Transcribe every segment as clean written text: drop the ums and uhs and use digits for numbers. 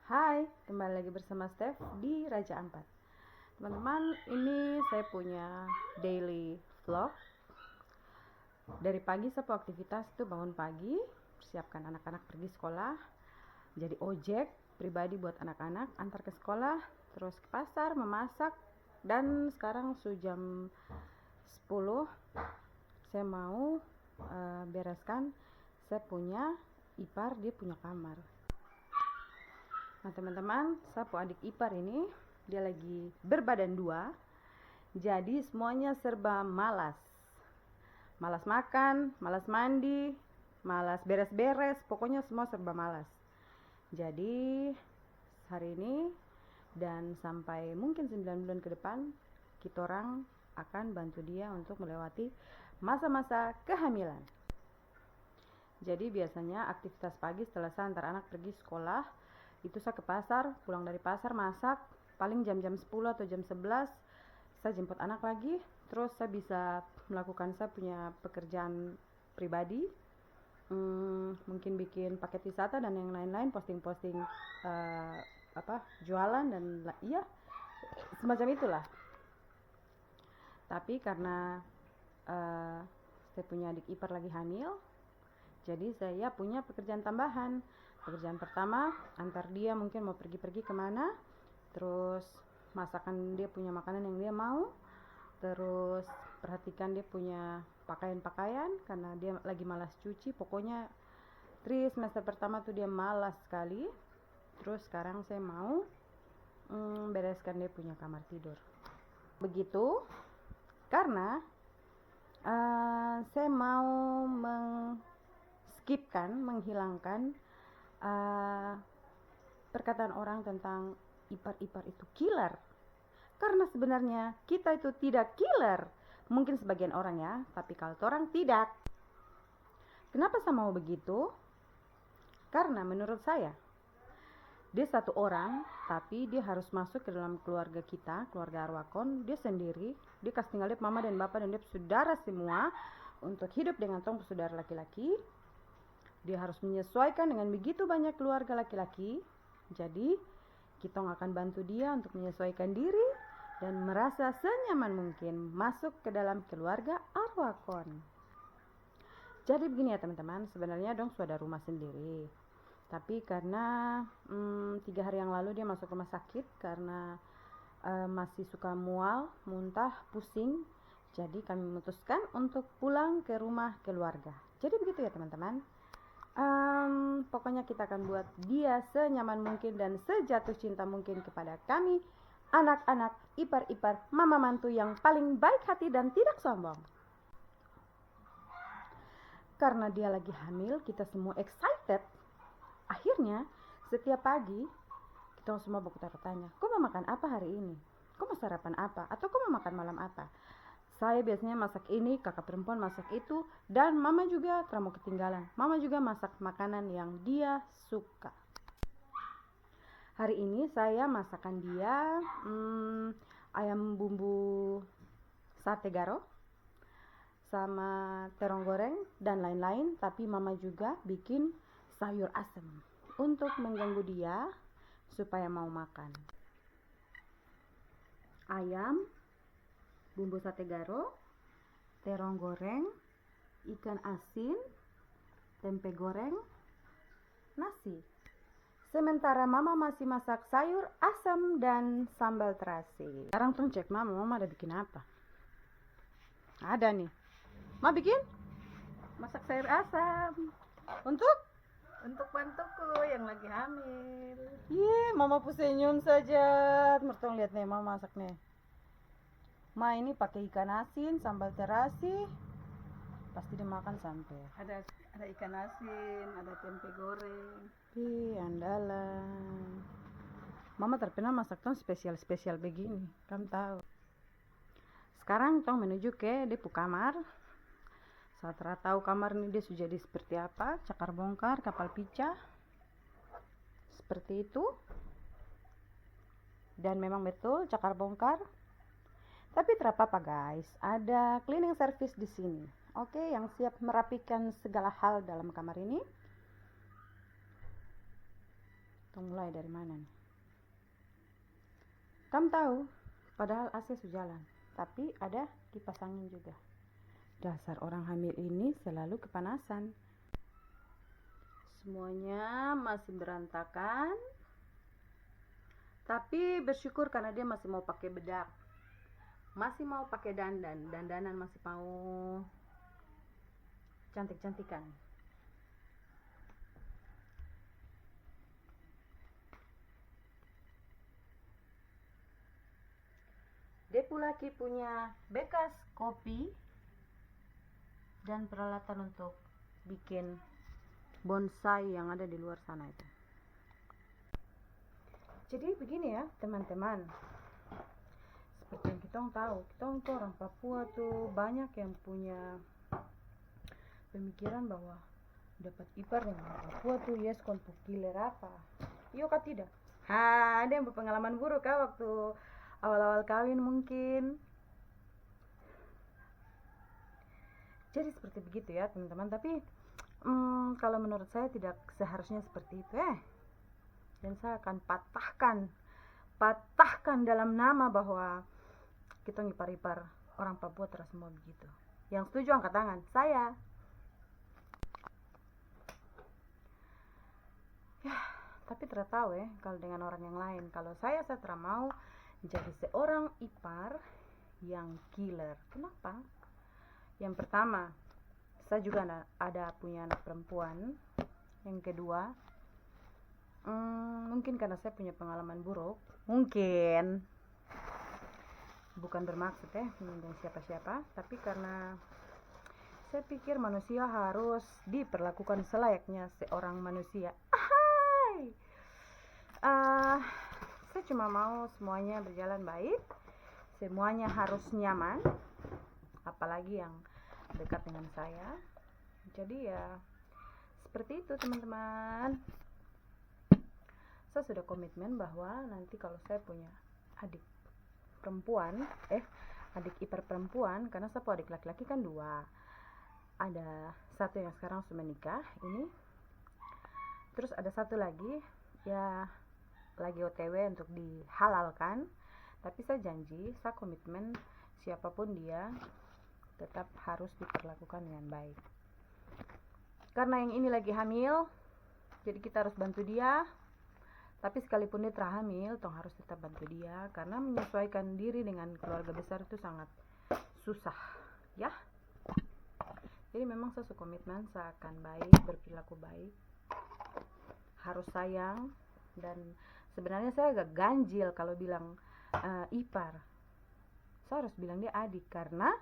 Hai, kembali lagi bersama Steph di Raja Ampat. Teman-teman, ini saya punya daily vlog. Dari pagi saya aktivitas itu bangun pagi, persiapkan anak-anak pergi sekolah, jadi ojek pribadi buat anak-anak, antar ke sekolah, terus ke pasar, memasak, dan sekarang sudah jam 10, saya mau bereskan saya punya ipar, dia punya kamar. Nah teman-teman, sapu adik ipar ini dia lagi berbadan dua, jadi semuanya serba malas. Malas makan, malas mandi, malas beres-beres, pokoknya semua serba malas. Jadi hari ini dan sampai mungkin 9 bulan ke depan, kita orang akan bantu dia untuk melewati masa-masa kehamilan. Jadi biasanya aktivitas pagi setelah saya antar anak pergi sekolah, itu saya ke pasar, pulang dari pasar masak, paling jam-jam 10 atau jam 11 saya jemput anak lagi, terus saya bisa melakukan saya punya pekerjaan pribadi, mungkin bikin paket wisata dan yang lain-lain, posting-posting jualan dan iya semacam itulah. Tapi karena saya punya adik ipar lagi hamil, jadi saya punya pekerjaan tambahan. Pekerjaan pertama, antar dia mungkin mau pergi-pergi kemana, terus masakan dia punya makanan yang dia mau, terus perhatikan dia punya pakaian-pakaian karena dia lagi malas cuci. Pokoknya semester pertama tuh dia malas sekali. Terus sekarang saya mau bereskan dia punya kamar tidur. Begitu karena saya mau menghilangkan perkataan orang tentang ipar-ipar itu killer. Karena sebenarnya kita itu tidak killer. Mungkin sebagian orang ya, tapi kalau orang tidak. Kenapa saya mau begitu? Karena menurut saya, dia satu orang, tapi dia harus masuk ke dalam keluarga kita, keluarga Arwakon. Dia sendiri, dia kasih tinggal dia mama dan bapak dan dia saudara semua untuk hidup dengan tong saudara laki-laki. Dia harus menyesuaikan dengan begitu banyak keluarga laki-laki. Jadi kita akan bantu dia untuk menyesuaikan diri dan merasa senyaman mungkin masuk ke dalam keluarga Arwakon. Jadi begini ya teman-teman, sebenarnya dong sudah ada rumah sendiri. Tapi karena 3 hari yang lalu dia masuk rumah sakit karena masih suka mual, muntah, pusing. Jadi kami memutuskan untuk pulang ke rumah keluarga. Jadi begitu ya teman-teman. Pokoknya kita akan buat dia senyaman mungkin dan sejatuh cinta mungkin kepada kami, anak-anak, ipar-ipar, mama mantu yang paling baik hati dan tidak sombong. Karena dia lagi hamil, kita semua excited. Akhirnya setiap pagi kita semua bertanya, kau mau makan apa hari ini? Kau mau sarapan apa? Atau kau mau makan malam apa? Saya biasanya masak ini, kakak perempuan masak itu, dan mama juga tak mau ketinggalan. Mama juga masak makanan yang dia suka. Hari ini saya masakan dia ayam bumbu sate garo sama terong goreng dan lain-lain. Tapi mama juga bikin sayur asem untuk mengganggu dia supaya mau makan. Ayam bumbu sate garo, terong goreng, ikan asin, tempe goreng, nasi. Sementara mama masih masak sayur asam dan sambal terasi. Sekarang tuh cek mama ada bikin apa? Ada nih. Ma bikin? Masak sayur asam. Untuk bantuku yang lagi hamil. Mama pusenyun saja. Mertong lihat nih mama masak nih. Ma ini pakai ikan asin, sambal terasi, pasti dimakan sampai. Ada ikan asin, ada tempe goreng. Andalan. Mama terpena masak tong spesial begini, kamu tahu. Sekarang tong menuju ke depu kamar. Saat tahu kamar ini dia sudah jadi seperti apa, cakar bongkar, kapal picah, seperti itu. Dan memang betul cakar bongkar. Tapi tidak apa-apa guys, ada cleaning service di sini. Oke, yang siap merapikan segala hal dalam kamar ini. Tong mulai dari mana nih? Kamu tahu, padahal AC sudah jalan, tapi ada kipas angin juga. Dasar orang hamil ini selalu kepanasan. Semuanya masih berantakan, tapi bersyukur karena dia masih mau pakai bedak, masih mau pakai dandanan masih mau cantik-cantikan. Depu laki punya bekas kopi dan peralatan untuk bikin bonsai yang ada di luar sana itu. Jadi begini ya teman-teman, seperti yang kita tahu, kita tuh orang Papua tuh banyak yang punya pemikiran bahwa dapat ipar dengan orang Papua tuh yes konpuk killer apa. Iya kah tidak? Ada yang berpengalaman buruk kah waktu awal-awal kawin mungkin. Jadi seperti begitu ya teman-teman, tapi kalau menurut saya tidak seharusnya seperti itu dan saya akan patahkan dalam nama bahwa kita ngipar-ipar orang Papua terus semua begitu. Yang setuju angkat tangan, saya. Ya, tapi tidak tahu kalau dengan orang yang lain. Kalau saya tidak mau jadi seorang ipar yang killer. Kenapa? Yang pertama, saya juga ada punya anak perempuan. Yang kedua, mungkin karena saya punya pengalaman buruk, mungkin bukan bermaksud menyinggung siapa-siapa, tapi karena saya pikir manusia harus diperlakukan selayaknya seorang manusia. Saya cuma mau semuanya berjalan baik, semuanya harus nyaman, apalagi yang dekat dengan saya. Jadi ya seperti itu teman-teman. Saya sudah komitmen bahwa nanti kalau saya punya adik perempuan, adik ipar perempuan, karena saya punya adik laki-laki kan 2. Ada satu yang sekarang sudah menikah ini, terus ada satu lagi ya lagi OTW untuk dihalalkan. Tapi saya janji, saya komitmen siapapun dia tetap harus diperlakukan dengan baik. Karena yang ini lagi hamil, jadi kita harus bantu dia. Tapi sekalipun dia terhamil, tong harus tetap bantu dia, karena menyesuaikan diri dengan keluarga besar itu sangat susah, ya. Jadi memang saya komitmen, saya akan baik, berperilaku baik, harus sayang. Dan sebenarnya saya agak ganjil kalau bilang ipar. Saya harus bilang dia adik, karena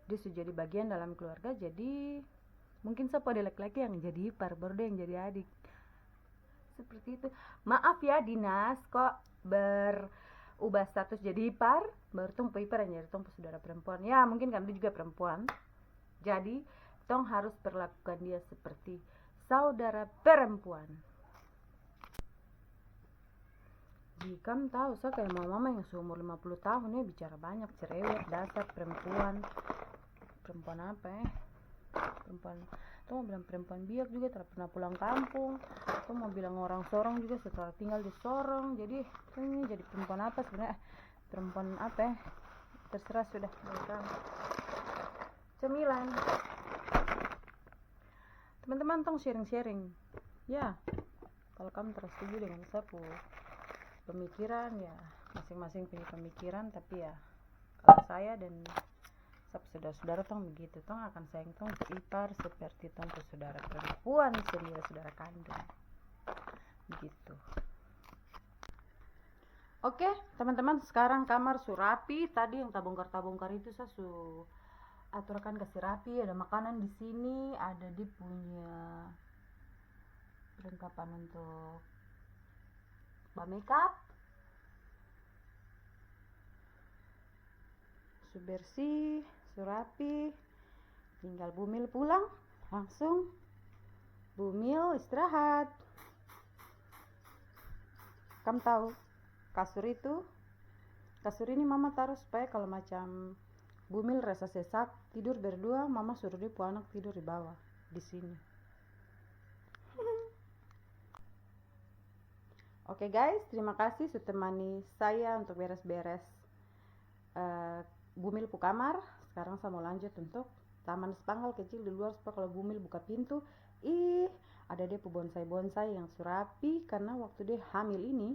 dia sudah jadi bagian dalam keluarga. Jadi mungkin saya pada laki-laki yang jadi ipar, baru dia yang jadi adik. Seperti itu. Maaf ya Dinas, kok berubah status jadi ipar, baru tong ipar yang jadi tong saudara perempuan. Ya mungkin kan dia juga perempuan, jadi tong harus perlakukan dia seperti saudara perempuan. Jika tahu, saya kayak mama yang seumur 50 tahun bicara banyak, cerewet, dasar perempuan apa perempuan. Tuh mau bilang perempuan biak juga, tidak pernah pulang kampung. Tuh mau bilang orang Sorong juga setelah tinggal di Sorong. Jadi ini jadi perempuan apa sebenarnya? Perempuan apa terserah sudah. Cemilan. Teman-teman tong sharing-sharing. Ya, kalau kamu tersetuju dengan saya pemikiran, ya masing-masing punya pemikiran. Tapi ya kalau saya dan saudara-saudara tong begitu, tong akan sayang tong ipar seperti tong saudara perempuan sendiri, saudara kandung begitu. Oke teman-teman, sekarang kamar surapi. Tadi yang tabongkar itu saya aturkan kasih rapi. Ada makanan di sini, ada di punya perlengkapan untuk makeup, bersih, surapi. Tinggal Bumil pulang, langsung Bumil istirahat. Kamu tahu kasur ini mama taruh supaya kalau macam Bumil rasa sesak tidur berdua, mama suruh dia anak tidur di bawah di sini. Oke guys, terima kasih sudah temani saya untuk beres-beres Bumil pu kamar. Sekarang saya mau lanjut untuk taman spanggal kecil di luar, supaya kalau Bumil buka pintu, ada dia pu bonsai-bonsai yang surapi, karena waktu dia hamil ini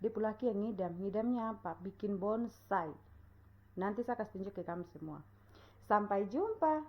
dia pu laki yang ngidamnya apa? Bikin bonsai. Nanti saya kasih tunjuk ke kamu semua. Sampai jumpa.